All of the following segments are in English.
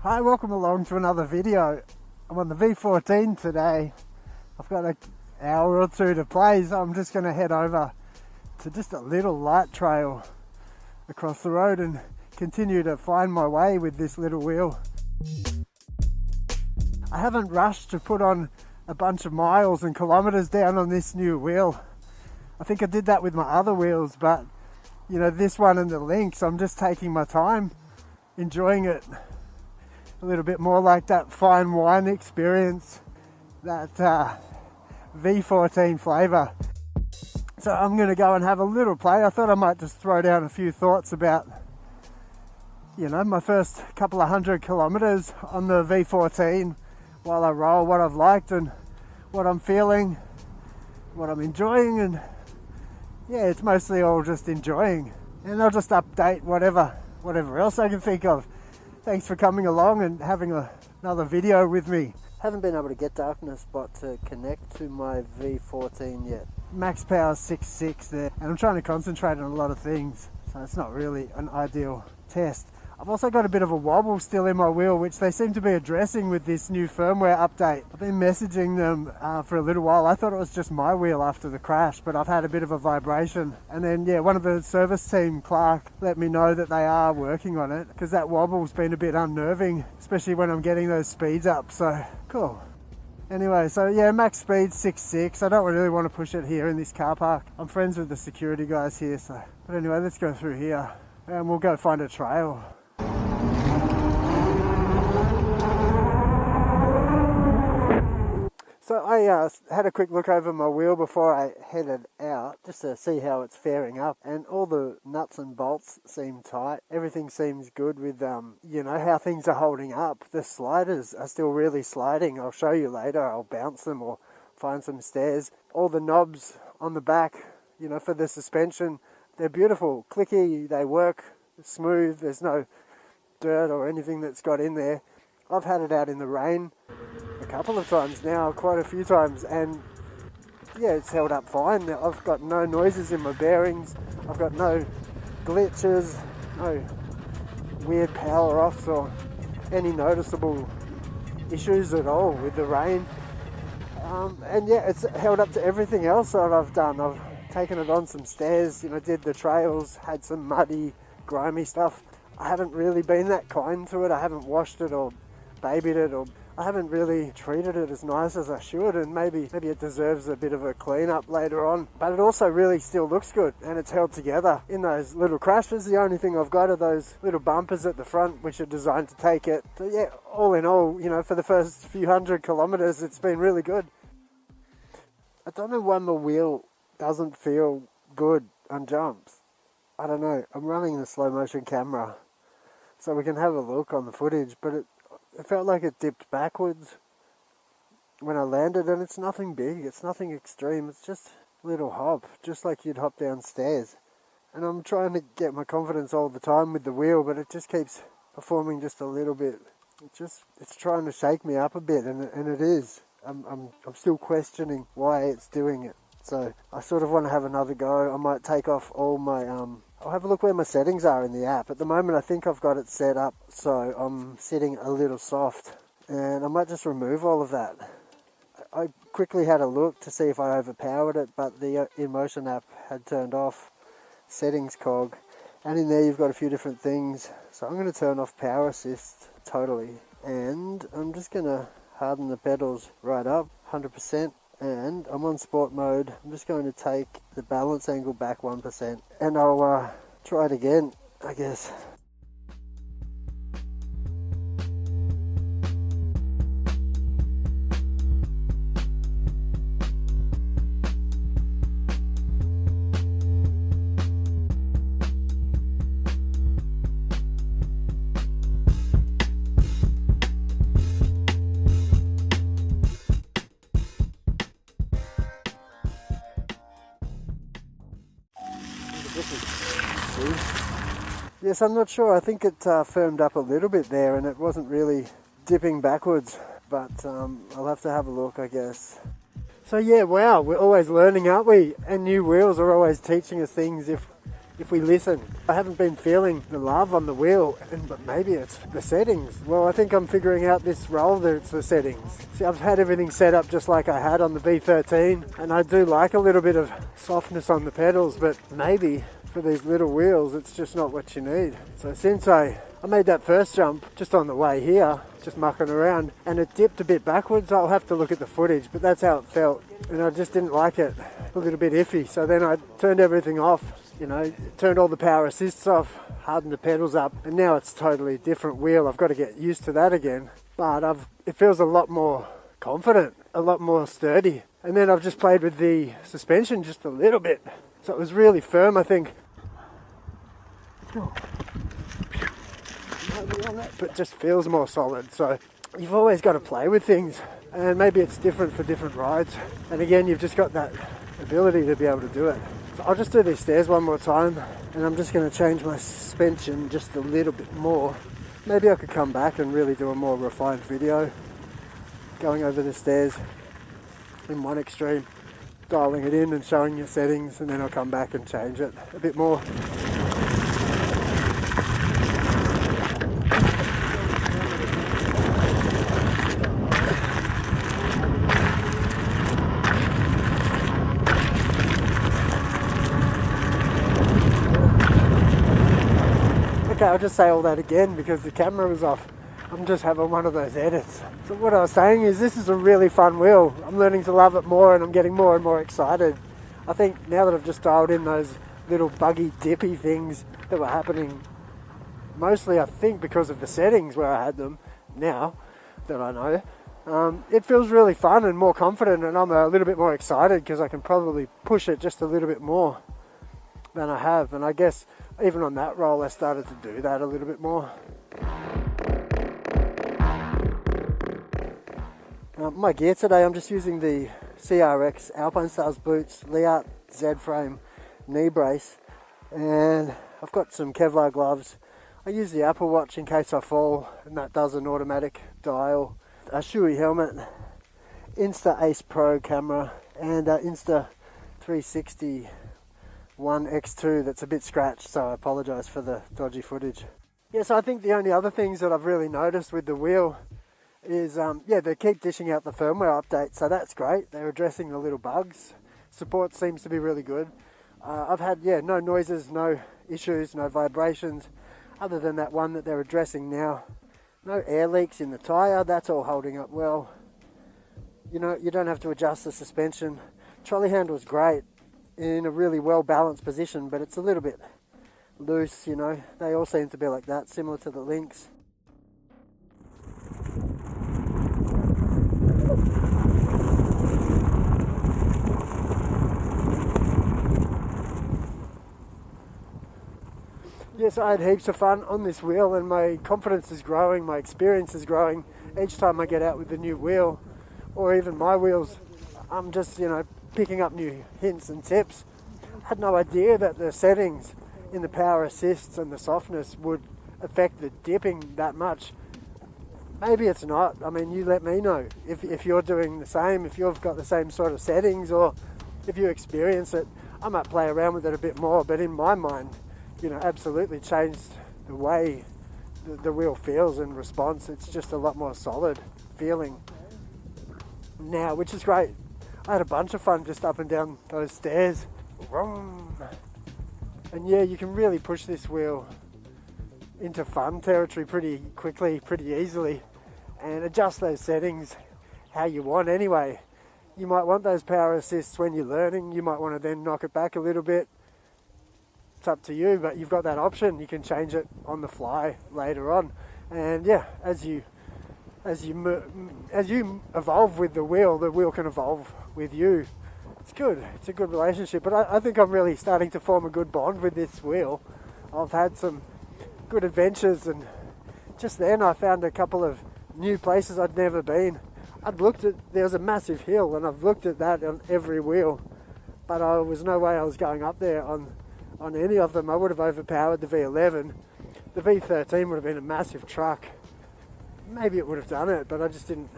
Hi, welcome along to another video. I'm on the V14 today. I've got an hour or two to play, so I'm just going to head over to just a little light trail across the road and continue to find my way with this little wheel. I haven't rushed to put on a bunch of miles and kilometers down on this new wheel. I think I did that with my other wheels, but you know, this one and the Lynx, I'm just taking my time, enjoying it a little bit more, like that fine wine experience, that V14 flavour. So I'm going to go and have a little play. I thought I might just throw down a few thoughts about, you know, my first couple of 100 kilometres on the V14 while I roll, what I've liked and what I'm feeling, what I'm enjoying, and yeah, it's mostly all just enjoying. And I'll just update whatever else I can think of. Thanks for coming along and having another video with me. Haven't been able to get Darkness Bot to connect to my V14 yet. Max power 6.6 there, and I'm trying to concentrate on a lot of things, so it's not really an ideal test. I've also got a bit of a wobble still in my wheel, which they seem to be addressing with this new firmware update. I've been messaging them for a little while. I thought it was just my wheel after the crash, but I've had a bit of a vibration. And then, yeah, one of the service team, Clark, let me know that they are working on it, because that wobble's been a bit unnerving, especially when I'm getting those speeds up, so cool. Anyway, so yeah, max speed 6.6. I don't really want to push it here in this car park. I'm friends with the security guys here, so. But anyway, let's go through here and we'll go find a trail. So I had a quick look over my wheel before I headed out, just to see how it's faring up, and all the nuts and bolts seem tight. Everything seems good with, you know, how things are holding up. The sliders are still really sliding. I'll show you later. I'll bounce them or find some stairs. All the knobs on the back, you know, for the suspension, they're beautiful, clicky, they work smooth. There's no dirt or anything that's got in there. I've had it out in the rain a couple of times now, quite a few times, and yeah, it's held up fine. I've got no noises in my bearings, I've got no glitches, no weird power offs or any noticeable issues at all with the rain. And yeah, it's held up to everything else that I've done. I've taken it on some stairs, you know, did the trails, had some muddy, grimy stuff. I haven't really been that kind to it. I haven't washed it or babied it, or I haven't really treated it as nice as I should, and maybe it deserves a bit of a clean up later on. But it also really still looks good, and it's held together. In those little crashes, the only thing I've got are those little bumpers at the front, which are designed to take it. So yeah, all in all, you know, for the first few 100 kilometers, it's been really good. I don't know why my wheel doesn't feel good on jumps. I don't know. I'm running the slow motion camera, so we can have a look on the footage, but it felt like it dipped backwards when I landed, and it's nothing big, it's nothing extreme, it's just a little hop, just like you'd hop downstairs. And I'm trying to get my confidence all the time with the wheel, but it just keeps performing just a little bit. It's trying to shake me up a bit, and it is. I'm still questioning why it's doing it. So I sort of want to have another go. I might take off all my I'll have a look where my settings are in the app. At the moment I think I've got it set up so I'm sitting a little soft, and I might just remove all of that. I quickly had a look to see if I overpowered it, but the INMOTION app had turned off settings cog, and in there you've got a few different things. So I'm going to turn off power assist totally, and I'm just going to harden the pedals right up 100%. And I'm on sport mode. I'm just going to take the balance angle back 1%, and I'll try it again, I guess. Yes, I'm not sure. I think it firmed up a little bit there, and it wasn't really dipping backwards, but I'll have to have a look, I guess. So yeah, wow, we're always learning, aren't we? And new wheels are always teaching us things if if we listen. I haven't been feeling the love on the wheel, but maybe it's the settings. Well, I think I'm figuring out this roll that it's the settings. See, I've had everything set up just like I had on the V13, and I do like a little bit of softness on the pedals, but maybe for these little wheels it's just not what you need. So since I made that first jump just on the way here, just mucking around, and it dipped a bit backwards. I'll have to look at the footage, but that's how it felt, and I just didn't like it. A little bit iffy. So then I turned everything off, you know, turned all the power assists off, hardened the pedals up, and now it's totally different wheel. I've got to get used to that again, but it feels a lot more confident, a lot more sturdy. And then I've just played with the suspension just a little bit, so it was really firm, I think. But just feels more solid. So you've always got to play with things, and maybe it's different for different rides, and again you've just got that ability to be able to do it. So I'll just do these stairs one more time, and I'm just going to change my suspension just a little bit more. Maybe I could come back and really do a more refined video going over the stairs in one extreme, dialing it in and showing your settings, and then I'll come back and change it a bit more. Okay, I'll just say all that again because the camera was off. I'm just having one of those edits. So what I was saying is this is a really fun wheel. I'm learning to love it more, and I'm getting more and more excited. I think now that I've just dialed in those little buggy dippy things that were happening, mostly I think because of the settings where I had them, now that I know, it feels really fun and more confident, and I'm a little bit more excited because I can probably push it just a little bit more than I have. And I guess even on that roll I started to do that a little bit more. My gear today, I'm just using the CRX Alpine Stars boots, Liat Z-frame knee brace, and I've got some Kevlar gloves. I use the Apple Watch in case I fall, and that does an automatic dial. A Shui helmet, Insta Ace Pro camera, and Insta 360 One X2 that's a bit scratched, so I apologise for the dodgy footage. Yeah, so I think the only other things that I've really noticed with the wheel is, they keep dishing out the firmware update, so that's great. They're addressing the little bugs. Support seems to be really good. I've had, no noises, no issues, no vibrations, other than that one that they're addressing now. No air leaks in the tyre, that's all holding up well. You know, you don't have to adjust the suspension. Trolley handle's great, in a really well balanced position, but it's a little bit loose, you know. They all seem to be like that, similar to the Lynx. Yes, I had heaps of fun on this wheel, and my confidence is growing, my experience is growing each time I get out with the new wheel, or even my wheels. I'm just, picking up new hints and tips. I had no idea that the settings in the power assists and the softness would affect the dipping that much. Maybe it's not. I mean, you let me know if you're doing the same, if you've got the same sort of settings, or if you experience it. I might play around with it a bit more, but in my mind, absolutely changed the way the wheel feels in response. It's just a lot more solid feeling now, which is great. I had a bunch of fun just up and down those stairs. And yeah, you can really push this wheel into fun territory pretty quickly, pretty easily, and adjust those settings how you want anyway. You might want those power assists when you're learning. You might want to then knock it back a little bit. It's up to you, but you've got that option. You can change it on the fly later on. And yeah, as you evolve with the wheel can evolve with you. It's good. It's a good relationship. But I think I'm really starting to form a good bond with this wheel. I've had some good adventures, and just then I found a couple of new places I'd never been. There was a massive hill, and I've looked at that on every wheel, but there was no way I was going up there on any of them. I would have overpowered the V11. The V13 would have been a massive truck. Maybe it would have done it, but I just didn't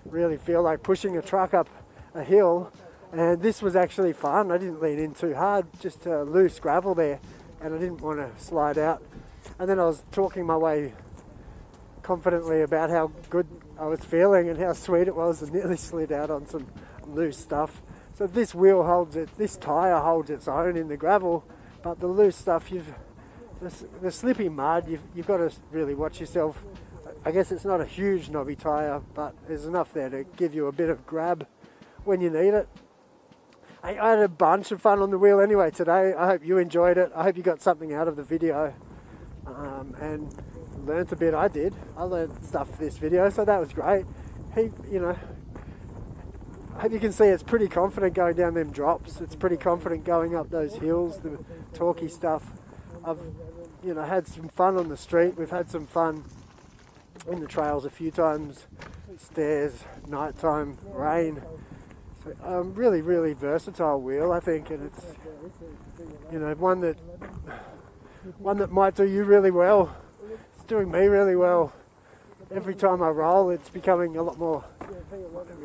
really feel like pushing a truck up a hill. And this was actually fun. I didn't lean in too hard, just loose gravel there. and I didn't want to slide out. And then I was talking my way confidently about how good I was feeling and how sweet it was, and nearly slid out on some loose stuff. So this wheel holds it, this tyre holds its own in the gravel, but the loose stuff, the slippy mud, you've got to really watch yourself. I guess it's not a huge knobby tyre, but there's enough there to give you a bit of grab when you need it. I had a bunch of fun on the wheel anyway today. I hope you enjoyed it. I hope you got something out of the video and learnt a bit. I did. I learned stuff for this video, so that was great. I hope you can see it's pretty confident going down them drops. It's pretty confident going up those hills, the talky stuff. I've had some fun on the street. We've had some fun in the trails a few times. Stairs, nighttime, rain. So really, really versatile wheel, I think, and it's one that might do you really well. It's doing me really well. Every time I roll, it's becoming a lot more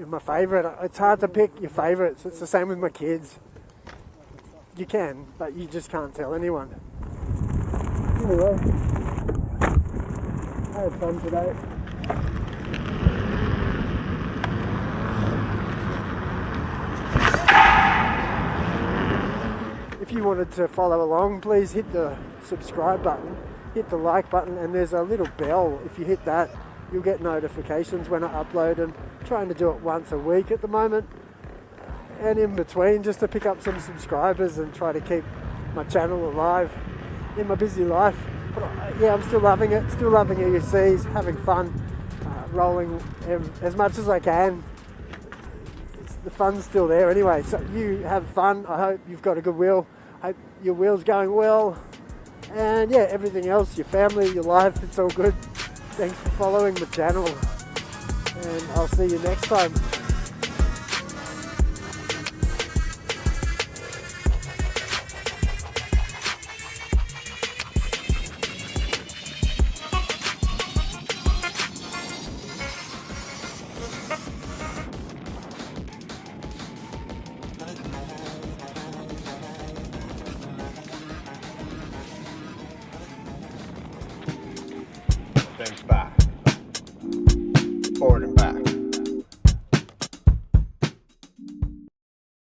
my favourite. It's hard to pick your favourites. It's the same with my kids. You can, but you just can't tell anyone. Anyway, I had fun today. If you wanted to follow along, please hit the subscribe button, hit the like button, and there's a little bell. If you hit that, you'll get notifications when I upload, and I'm trying to do it once a week at the moment, and in between, just to pick up some subscribers and try to keep my channel alive in my busy life. But yeah, I'm still loving it, still loving EUCs, having fun, rolling as much as I can. The fun's still there anyway, so you have fun. I hope you've got a good wheel. I hope your wheel's going well, and yeah, everything else, your family, your life, it's all good. Thanks for following the channel, and I'll see you next time. Thanks, bye.